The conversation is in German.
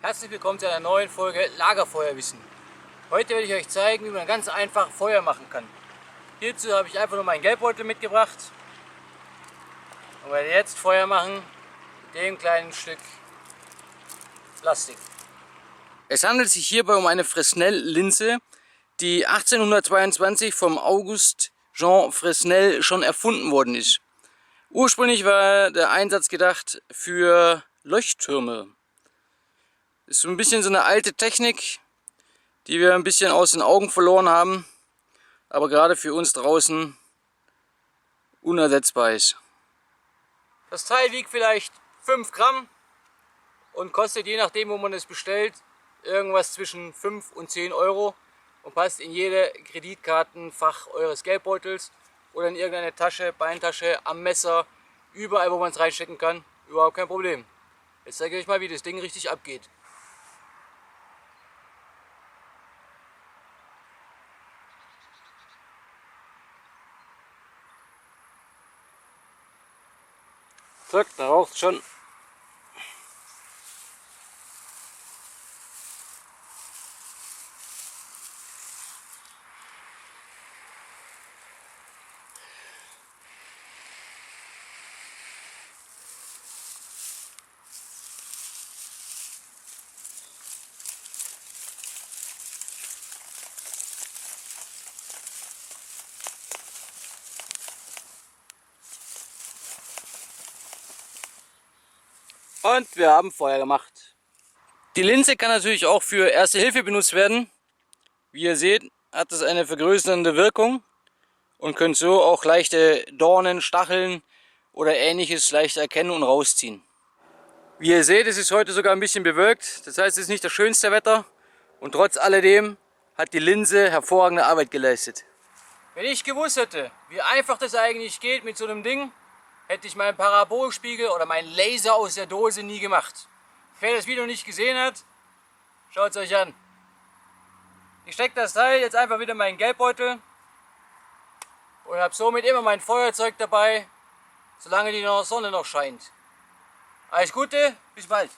Herzlich willkommen zu einer neuen Folge Lagerfeuerwissen. Heute werde ich euch zeigen, wie man ganz einfach Feuer machen kann. Hierzu habe ich einfach nur meinen Gelbbeutel mitgebracht und werde jetzt Feuer machen mit dem kleinen Stück Plastik. Es handelt sich hierbei um eine Fresnel-Linse, die 1822 vom Auguste Jean Fresnel schon erfunden worden ist. Ursprünglich war der Einsatz gedacht für Leuchttürme. Ist so ein bisschen so eine alte Technik, die wir ein bisschen aus den Augen verloren haben, aber gerade für uns draußen unersetzbar ist. Das Teil wiegt vielleicht 5 Gramm und kostet, je nachdem wo man es bestellt, irgendwas zwischen 5 und 10 Euro und passt in jede Kreditkartenfach eures Geldbeutels oder in irgendeine Tasche, Beintasche, am Messer, überall wo man es reinstecken kann, überhaupt kein Problem. Jetzt zeige ich euch mal, wie das Ding richtig abgeht. Zack, da raucht es schon. Und wir haben Feuer gemacht. Die Linse kann natürlich auch für Erste Hilfe benutzt werden. Wie ihr seht, hat es eine vergrößernde Wirkung und könnt so auch leichte Dornen, Stacheln oder ähnliches leicht erkennen und rausziehen. Wie ihr seht, es ist heute sogar ein bisschen bewölkt. Das heißt, es ist nicht das schönste Wetter und trotz alledem hat die Linse hervorragende Arbeit geleistet. Wenn ich gewusst hätte, wie einfach das eigentlich geht mit so einem Ding, hätte ich meinen Parabolspiegel oder meinen Laser aus der Dose nie gemacht. Wer das Video nicht gesehen hat, schaut es euch an. Ich stecke das Teil jetzt einfach wieder in meinen Geldbeutel und habe somit immer mein Feuerzeug dabei, solange die Sonne noch scheint. Alles Gute, bis bald.